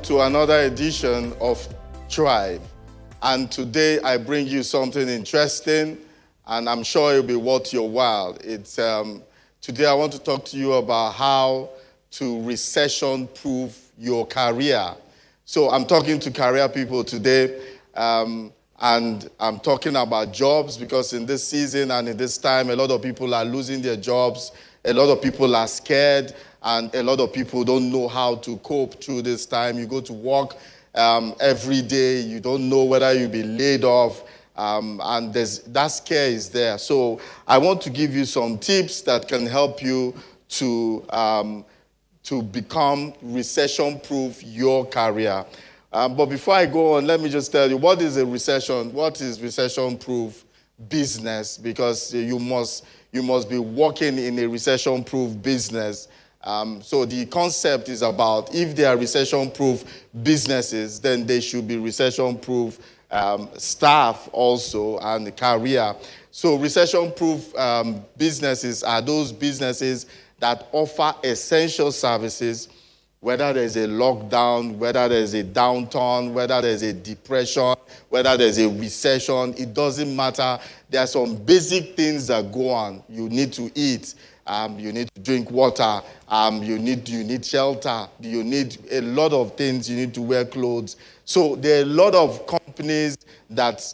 welcome to another edition of Thrive. And today I bring you something interesting, and I'm sure it'll be worth your while. Today I want to talk to you about how to recession-proof your career. So I'm talking to career people today, and I'm talking about jobs, because in this season and in this time, a lot of people are losing their jobs. A lot of people are scared, and a lot of people don't know how to cope through this time. You go to work every day, you don't know whether you'll be laid off, and that scare is there. So I want to give you some tips that can help you to become recession-proof your career. But before I go on, let me just tell you, what is recession-proof business? Because you must be working in a recession-proof business. So the concept is about, if they are recession-proof businesses, then they should be recession-proof staff also, and career. So recession-proof businesses are those businesses that offer essential services, whether there's a lockdown, whether there's a downturn, whether there's a depression, whether there's a recession, it doesn't matter. There are some basic things that go on. You need to eat. You need to drink water. You need shelter. You need a lot of things. You need to wear clothes. So there are a lot of companies that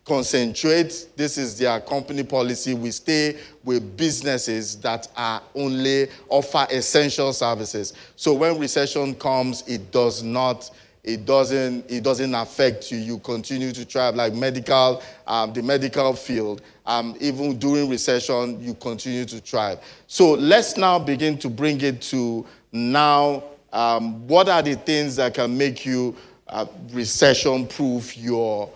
concentrate. This is their company policy. We stay with businesses that are only offer essential services. So when recession comes, it doesn't affect you. You continue to thrive, like the medical field. Even during recession, you continue to thrive. So let's now begin to bring it to now. What are the things that can make you recession-proof your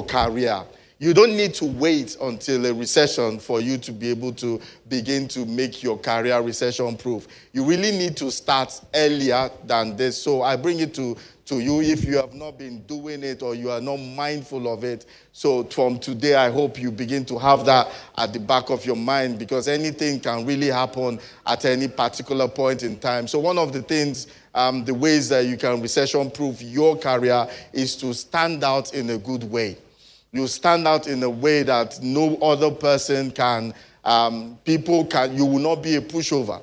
career? You don't need to wait until a recession for you to be able to begin to make your career recession-proof. You really need to start earlier than this. So I bring it to you if you have not been doing it or you are not mindful of it. So from today, I hope you begin to have that at the back of your mind, because anything can really happen at any particular point in time. So one of the things, the ways that you can recession-proof your career is to stand out in a good way. You stand out in a way that no other person can, you will not be a pushover.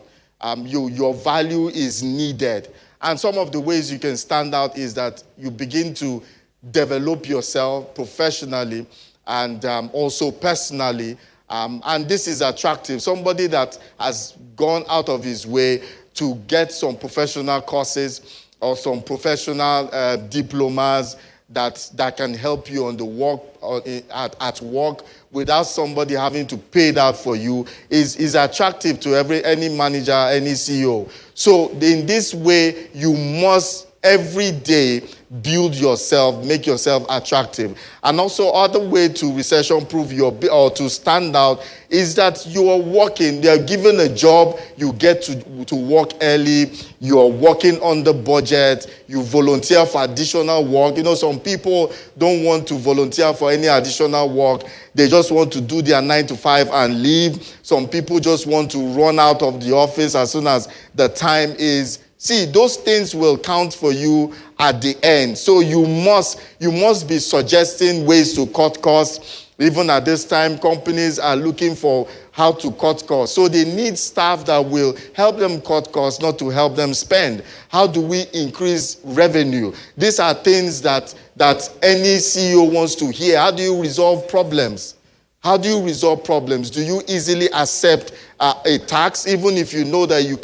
Your value is needed. And some of the ways you can stand out is that you begin to develop yourself professionally and also personally. And this is attractive. Somebody that has gone out of his way to get some professional courses or some professional diplomas that can help you on the work at work without somebody having to pay that for you is attractive to any manager, any CEO. So in this way, you must every day build yourself, make yourself attractive. And also, other way to recession-proof or to stand out is that you are working. They are given a job, you get to work early, you are working under budget, you volunteer for additional work. You know, some people don't want to volunteer for any additional work. They just want to do their 9 to 5 and leave. Some people just want to run out of the office as soon as the time is. See, those things will count for you at the end. So you must be suggesting ways to cut costs. Even at this time, companies are looking for how to cut costs. So they need staff that will help them cut costs, not to help them spend. How do we increase revenue? These are things that any CEO wants to hear. How do you resolve problems? How do you resolve problems? Do you easily accept a tax, even if you know that you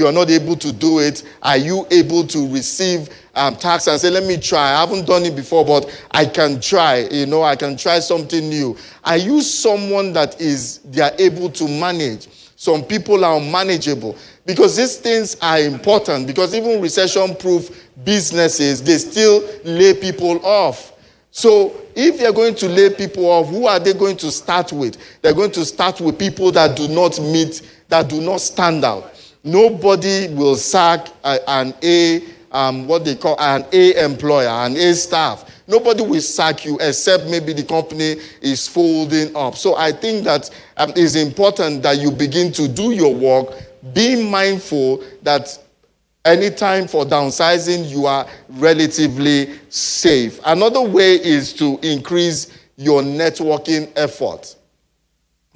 are not able to do it? Are you able to receive tax and say, let me try? I haven't done it before, but I can try. I can try something new. Are you someone they are able to manage? Some people are unmanageable, because these things are important, because even recession-proof businesses, they still lay people off. So if they're going to lay people off, who are they going to start with? They're going to start with people that do not stand out. Nobody will sack an A employer, an A staff. Nobody will sack you except maybe the company is folding up. So I think that it's important that you begin to do your work, being mindful that Anytime for downsizing, you are relatively safe. Another way is to increase your networking effort.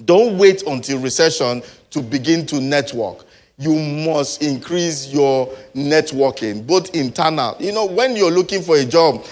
Don't wait until recession to begin to network. You must increase your networking, both internal. When you're looking for a job,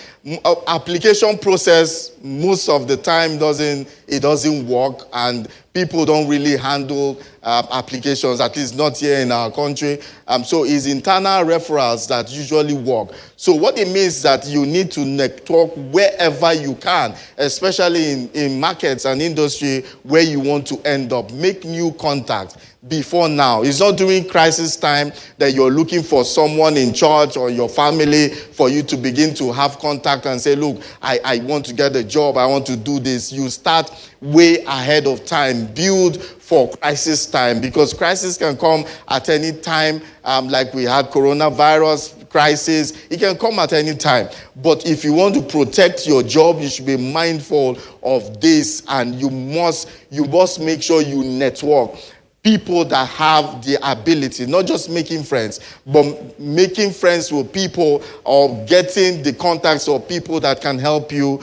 application process most of the time doesn't work, and people don't really handle applications, at least not here in our country. So it's internal referrals that usually work. So what it means is that you need to network wherever you can, especially in markets and industry where you want to end up. Make new contacts before now. It's not during crisis time that you're looking for someone in church or your family for you to begin to have contact and say, look, I want to get a job, I want to do this. You start way ahead of time. Build for crisis time, because crisis can come at any time. Like we had coronavirus crisis, it can come at any time. But if you want to protect your job, you should be mindful of this, and you must make sure you network. People that have the ability, not just making friends, but making friends with people or getting the contacts of people that can help you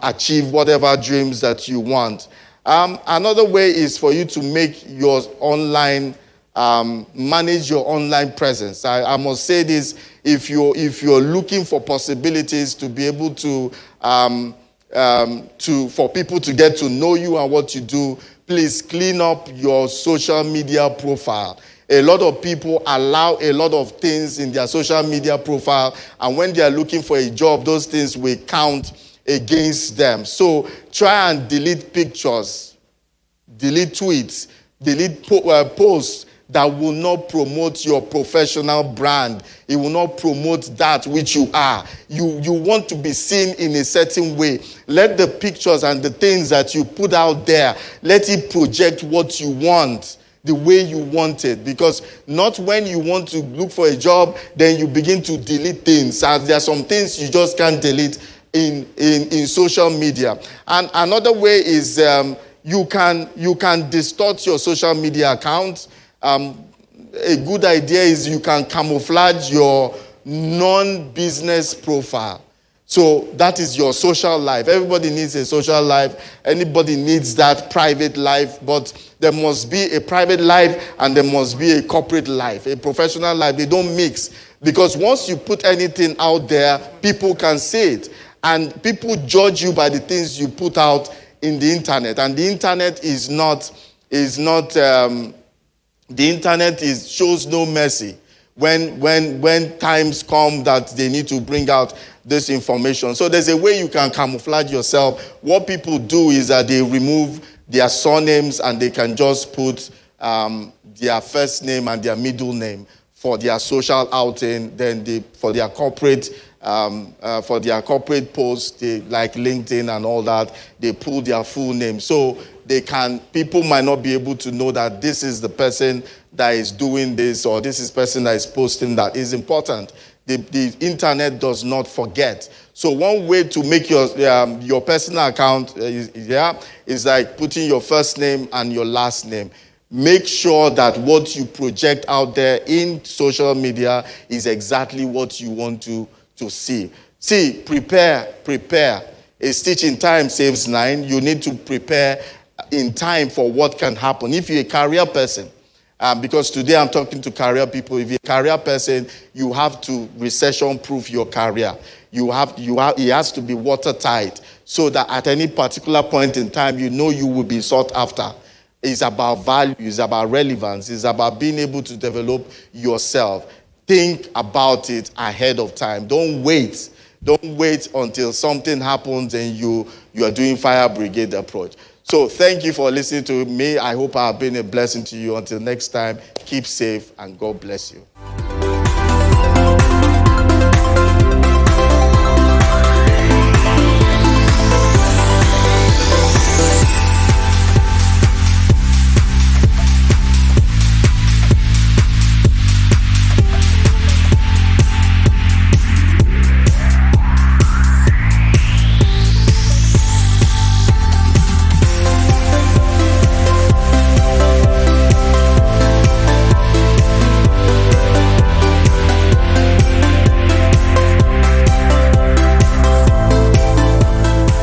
achieve whatever dreams that you want. Another way is for you to make your online, manage your online presence. I must say this, if you're looking for possibilities to be able to for people to get to know you and what you do, please clean up your social media profile. A lot of people allow a lot of things in their social media profile, and when they are looking for a job, those things will count against them. So try and delete pictures, delete tweets, delete posts that will not promote your professional brand. It will not promote that which you are. You want to be seen in a certain way. Let the pictures and the things that you put out there, let it project what you want, the way you want it. Because not when you want to look for a job, then you begin to delete things. And there are some things you just can't delete in social media. And another way is you can distort your social media account. A good idea is you can camouflage your non-business profile. So that is your social life. Everybody needs a social life. Anybody needs that private life, but there must be a private life and there must be a corporate life, a professional life. They don't mix, because once you put anything out there, people can see it, and people judge you by the things you put out in the internet. And the internet shows no mercy when times come that they need to bring out this information. So there's a way you can camouflage yourself. What people do is that they remove their surnames and they can just put their first name and their middle name for their social outing. Then for their corporate posts, they, like LinkedIn and all that, they pull their full name. So people might not be able to know that this is the person that is doing this, or this is the person that is posting that. Is important. The internet does not forget. So one way to make your personal account is like putting your first name and your last name. Make sure that what you project out there in social media is exactly what you want to see. See, prepare. A stitch in time saves 9. You need to prepare in time for what can happen. If you're a career person, because today I'm talking to career people, if you're a career person, you have to recession-proof your career. It has to be watertight, so that at any particular point in time, you know you will be sought after. It's about value, it's about relevance, it's about being able to develop yourself. Think about it ahead of time. Don't wait. Don't wait until something happens and you are doing fire brigade approach. So thank you for listening to me. I hope I have been a blessing to you. Until next time, keep safe and God bless you.